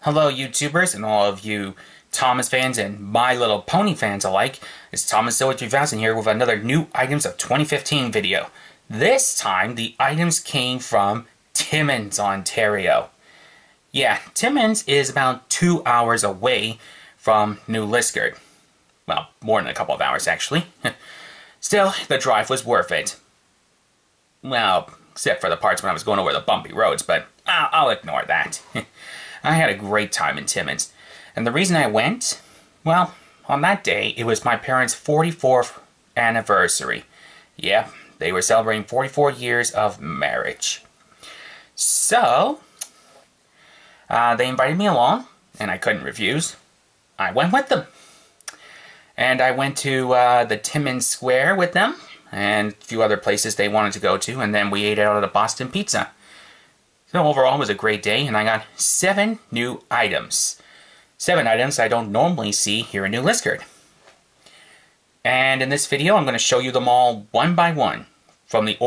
Hello YouTubers and all of you Thomas fans and My Little Pony fans alike. It's ThomasZoey3000 here with another new items of 2015 video. This time the items came from Timmins, Ontario. Yeah, Timmins is about 2 hours away from New Liskeard. Well, more than a couple of hours actually. Still, the drive was worth it. Well, except for the parts when I was going over the bumpy roads, but I'll ignore that. I had a great time in Timmins. And the reason I went, well, on that day, it was my parents' 44th anniversary. Yeah, they were celebrating 44 years of marriage. So, they invited me along, and I couldn't refuse. I went with them. And I went to the Timmins Square with them, and a few other places they wanted to go to, and then we ate out at a Boston Pizza. So overall, it was a great day, and I got 7 new items. 7 items I don't normally see here in New Liskeard. And in this video, I'm going to show you them all one by one, from the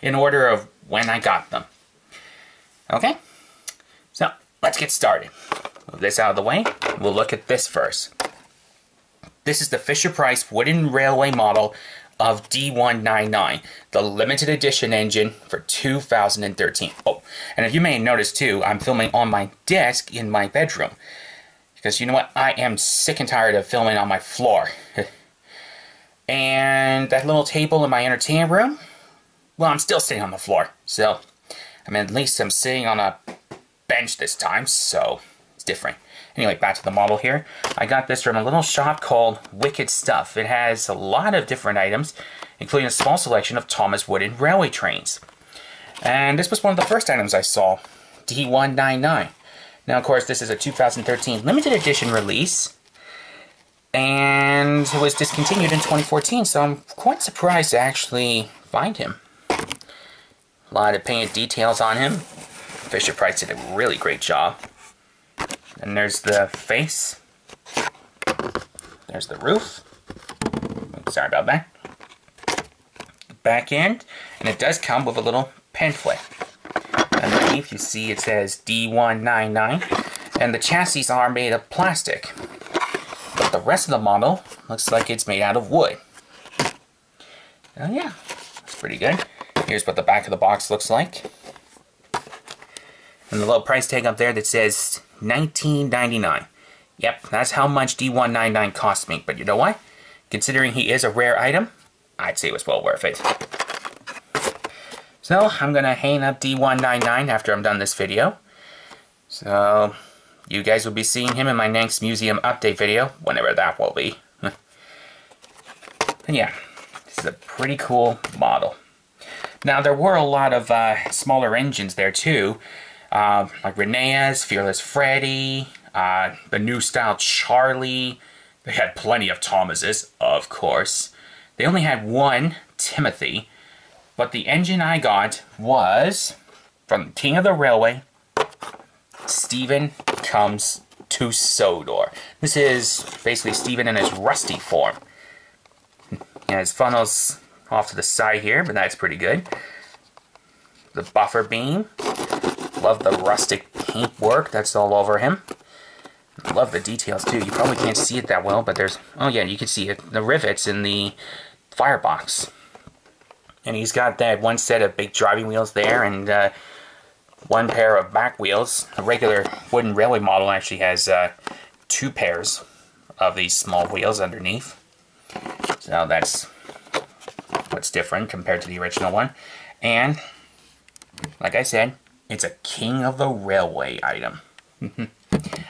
in order of when I got them. Okay? So, let's get started. Move this out of the way. We'll look at this first. This is the Fisher-Price wooden railway model of D199, the limited edition engine for 2013. Oh, and if you may notice too, I'm filming on my desk in my bedroom. Because you know what? I am sick and tired of filming on my floor. And that little table in my entertainment room, well, I'm still sitting on the floor. So, I mean, at least I'm sitting on a bench this time, so it's different. Anyway, back to the model here. I got this from a little shop called Wicked Stuff. It has a lot of different items, including a small selection of Thomas wooden railway trains. And this was one of the first items I saw, D199. Now, of course, this is a 2013 limited edition release, and it was discontinued in 2014, so I'm quite surprised to actually find him. A lot of painted details on him. Fisher-Price did a really great job. And there's the face. There's the roof. Sorry about that. The back end. And it does come with a little pamphlet. Underneath you see it says D199. And the chassis are made of plastic. But the rest of the model looks like it's made out of wood. Oh yeah, that's pretty good. Here's what the back of the box looks like. And the little price tag up there that says $19.99. Yep, that's how much D199 cost me. But you know what? Considering he is a rare item, I'd say it was well worth it. So, I'm going to hang up D199 after I'm done this video. So, you guys will be seeing him in my next museum update video, whenever that will be. And yeah, this is a pretty cool model. Now, there were a lot of smaller engines there too. Like Renee's, Fearless Freddy, the new style Charlie. They had plenty of Thomases, of course. They only had one Timothy, but the engine I got was from King of the Railway, Stephen Comes to Sodor. This is basically Stephen in his rusty form. He has funnels off to the side here, but that's pretty good. The buffer beam. Love the rustic paint work that's all over him. Love the details too. You probably can't see it that well, but there's... Oh yeah, you can see it. The rivets in the firebox. And he's got that one set of big driving wheels there and one pair of back wheels. A regular wooden railway model actually has 2 pairs of these small wheels underneath. So that's what's different compared to the original one. And, like I said, it's a King of the Railway item.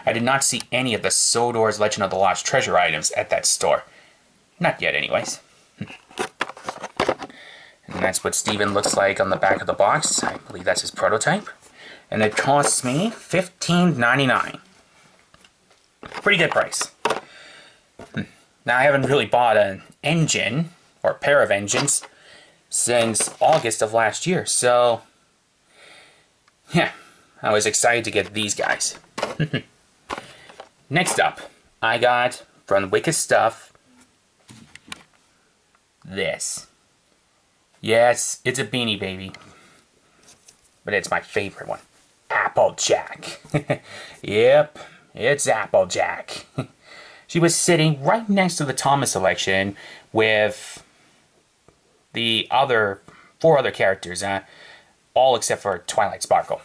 I did not see any of the Sodor's Legend of the Lost Treasure items at that store. Not yet, anyways. And that's what Steven looks like on the back of the box. I believe that's his prototype. And it costs me $15.99. Pretty good price. Now, I haven't really bought an engine, or a pair of engines, since August of last year, so... yeah, I was excited to get these guys. Next up, I got from Wicked Stuff this. Yes, it's a Beanie Baby, but it's my favorite one. Applejack. Yep, it's Applejack. She was sitting right next to the Thomas selection with the four other characters, all except for Twilight Sparkle.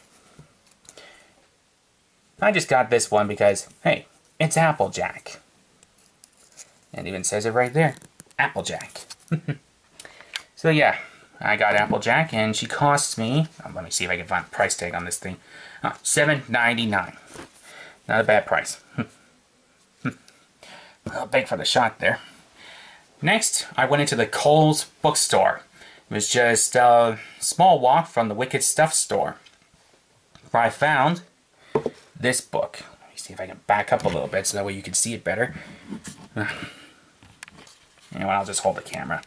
I just got this one because, hey, it's Applejack. And it even says it right there, Applejack. So yeah, I got Applejack, and she costs me, let me see if I can find a price tag on this thing, $7.99. Not a bad price. A little big for the shot there. Next, I went into the Kohl's bookstore. It was just a small walk from the Wicked Stuff store, where I found this book. Let me see if I can back up a little bit so that way you can see it better. Anyway, I'll just hold the camera.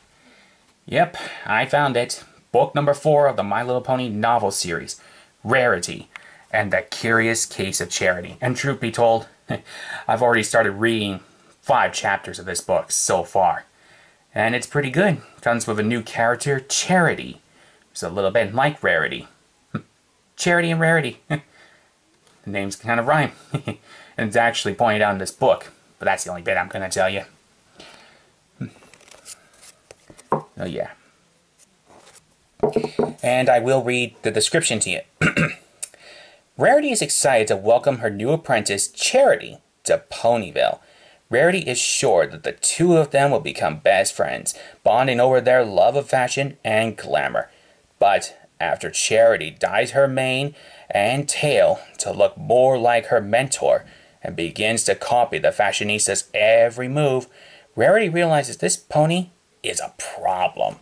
Yep, I found it. Book number 4 of the My Little Pony novel series, Rarity, and the Curious Case of Charity. And truth be told, I've already started reading 5 chapters of this book so far. And it's pretty good. Comes with a new character, Charity. It's a little bit like Rarity. Charity and Rarity. The names kind of rhyme. And it's actually pointed out in this book. But that's the only bit I'm going to tell you. Oh yeah. And I will read the description to you. Rarity is excited to welcome her new apprentice, Charity, to Ponyville. Rarity is sure that the two of them will become best friends, bonding over their love of fashion and glamour. But after Charity dyes her mane and tail to look more like her mentor and begins to copy the fashionista's every move, Rarity realizes this pony is a problem.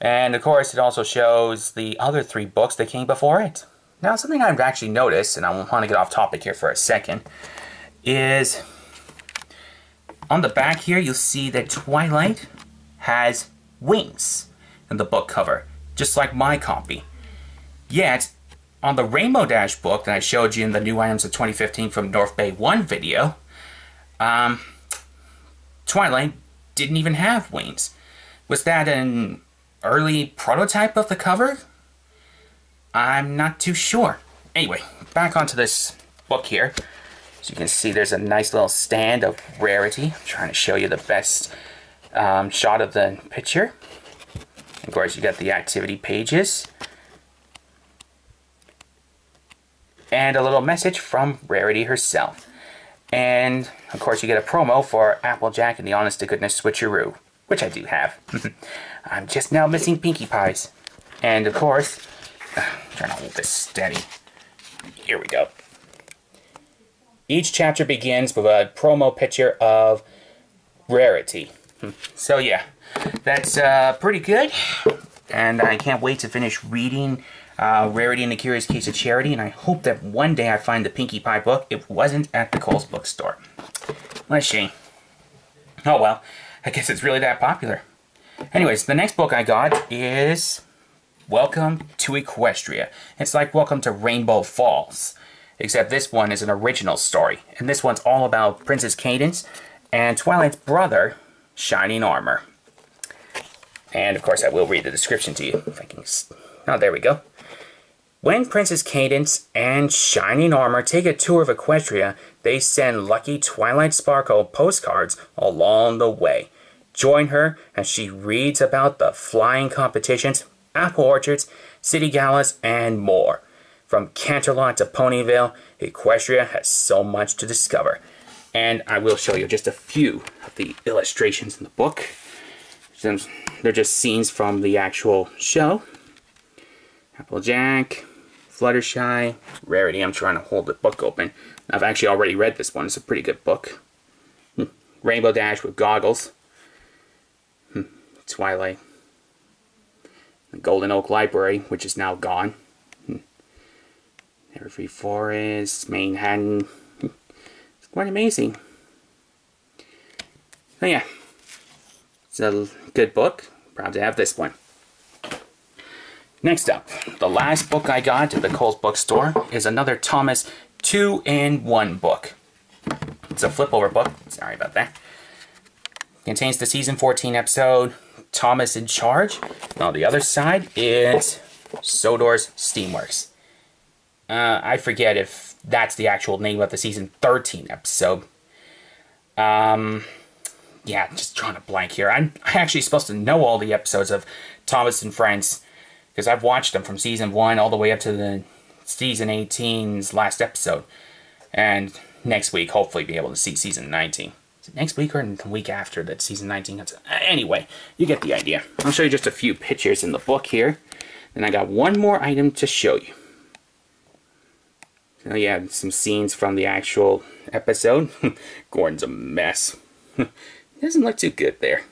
And of course, it also shows the other 3 books that came before it. Now, something I've actually noticed, and I want to get off topic here for a second, is on the back here, you'll see that Twilight has wings in the book cover, just like my copy. Yet, on the Rainbow Dash book that I showed you in the New Items of 2015 from North Bay 1 video, Twilight didn't even have wings. Was that an early prototype of the cover? I'm not too sure. Anyway, back onto this book here. As you can see, there's a nice little stand of Rarity. I'm trying to show you the best shot of the picture. Of course, you got the activity pages. And a little message from Rarity herself. And, of course, you get a promo for Applejack and the Honest to Goodness Switcheroo, which I do have. I'm just now missing Pinkie Pies. And, of course, I'm trying to hold this steady. Here we go. Each chapter begins with a promo picture of Rarity. So, yeah, that's pretty good. And I can't wait to finish reading Rarity and the Curious Case of Charity, and I hope that one day I find the Pinkie Pie book. It wasn't at the Kohl's bookstore. What a shame. Oh well, I guess it's really that popular. Anyways, the next book I got is Welcome to Equestria. It's like Welcome to Rainbow Falls, except this one is an original story, and this one's all about Princess Cadance and Twilight's brother, Shining Armor. And of course I will read the description to you, if I can... Oh, there we go. When Princess Cadance and Shining Armor take a tour of Equestria, they send lucky Twilight Sparkle postcards along the way. Join her as she reads about the flying competitions, apple orchards, city galas, and more. From Canterlot to Ponyville, Equestria has so much to discover. And I will show you just a few of the illustrations in the book. They're just scenes from the actual show. Applejack, Fluttershy, Rarity. I'm trying to hold the book open. I've actually already read this one. It's a pretty good book. Rainbow Dash with goggles. Twilight. The Golden Oak Library, which is now gone. Every Forest, Manhattan. It's quite amazing. So yeah, it's a good book. Proud to have this one. Next up, the last book I got at the Kohl's bookstore is another Thomas 2-in-1 book. It's a flip-over book. Sorry about that. Contains the season 14 episode, Thomas in Charge. And on the other side is Sodor's Steamworks. I forget if that's the actual name of the season 13 episode. Yeah, just drawing a blank here. I'm actually supposed to know all the episodes of Thomas and Friends, because I've watched them from season 1 all the way up to the season 18's last episode. And next week, hopefully be able to see season 19. Is it next week or the week after that season 19 comes? Anyway, you get the idea. I'll show you just a few pictures in the book here. Then I got one more item to show you. So yeah, some scenes from the actual episode. Gordon's a mess. Doesn't look too good there.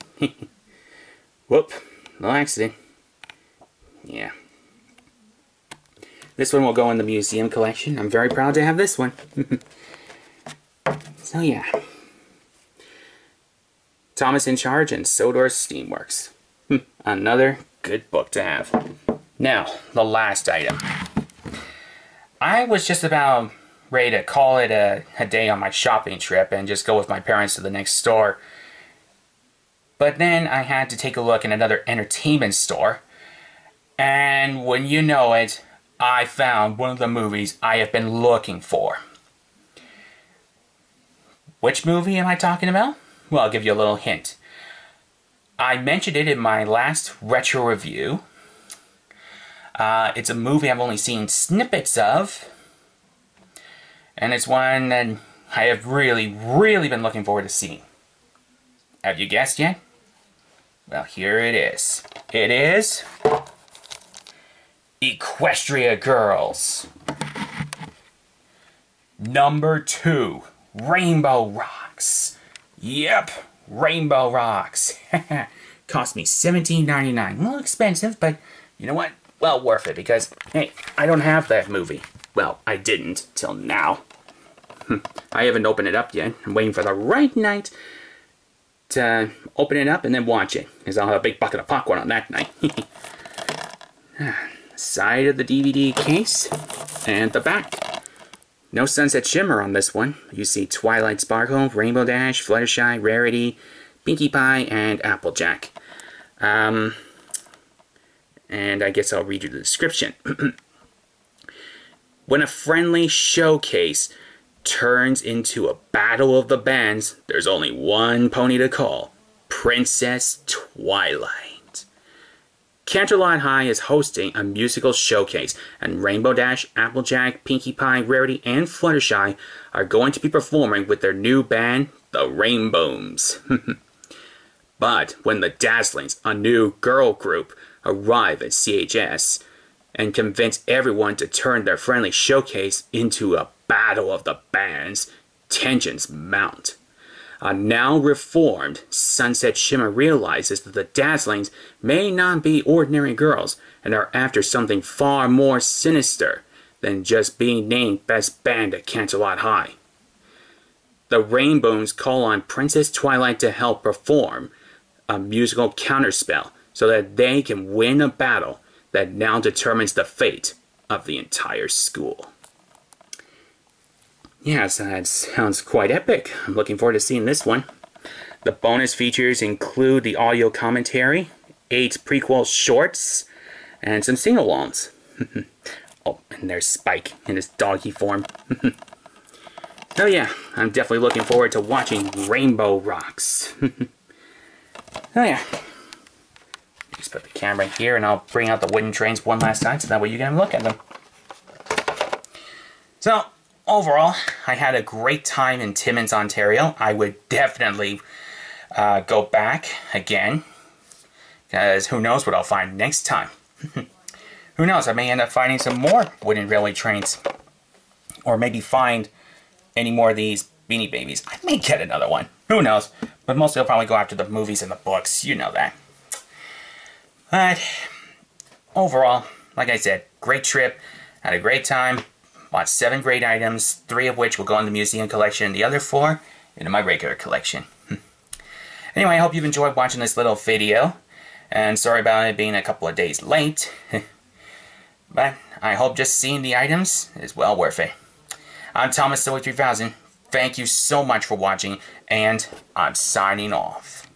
Whoop, no accident. Yeah. This one will go in the museum collection. I'm very proud to have this one. So yeah. Thomas in Charge and Sodor Steamworks. Another good book to have. Now, the last item. I was just about ready to call it a day on my shopping trip and just go with my parents to the next store. But then I had to take a look in another entertainment store. And when you know it, I found one of the movies I have been looking for. Which movie am I talking about? Well, I'll give you a little hint. I mentioned it in my last retro review. It's a movie I've only seen snippets of. And it's one that I have really been looking forward to seeing. Have you guessed yet? Well, here it is. It is Equestria Girls. Number 2, Rainbow Rocks. Yep, Rainbow Rocks. Cost me $17.99. A little expensive, but you know what? Well worth it, because, hey, I don't have that movie. Well, I didn't, till now. I haven't opened it up yet. I'm waiting for the right night to open it up and then watch it, because I'll have a big bucket of popcorn on that night. Side of the DVD case, and the back. No Sunset Shimmer on this one. You see Twilight Sparkle, Rainbow Dash, Fluttershy, Rarity, Pinkie Pie, and Applejack. And I guess I'll read you the description. When a friendly showcase turns into a battle of the bands, there's only one pony to call: Princess Twilight. Canterlot High is hosting a musical showcase, and Rainbow Dash, Applejack, Pinkie Pie, Rarity, and Fluttershy are going to be performing with their new band, the Rainbows. But when the Dazzlings, a new girl group, arrive at CHS and convince everyone to turn their friendly showcase into a battle of the bands, tensions mount. A now reformed Sunset Shimmer realizes that the Dazzlings may not be ordinary girls and are after something far more sinister than just being named best band at Canterlot High. The Rainbows call on Princess Twilight to help perform a musical counterspell so that they can win a battle that now determines the fate of the entire school. Yes, that sounds quite epic. I'm looking forward to seeing this one. The bonus features include the audio commentary, 8 prequel shorts, and some sing-alongs. Oh, and there's Spike in his doggy form. Oh yeah, I'm definitely looking forward to watching Rainbow Rocks. Oh yeah. Just put the camera here and I'll bring out the wooden trains one last time so that way you can look at them. So, overall, I had a great time in Timmins, Ontario. I would definitely go back again, because who knows what I'll find next time. Who knows, I may end up finding some more wooden railway trains. Or maybe find any more of these Beanie Babies. I may get another one. Who knows? But mostly I'll probably go after the movies and the books. You know that. But overall, like I said, great trip. Had a great time. Bought 7 great items, 3 of which will go in the museum collection, the other 4 into my regular collection. Anyway, I hope you've enjoyed watching this little video. And sorry about it being a couple of days late. But I hope just seeing the items is well worth it. I'm ThomasZoey3000. Thank you so much for watching, and I'm signing off.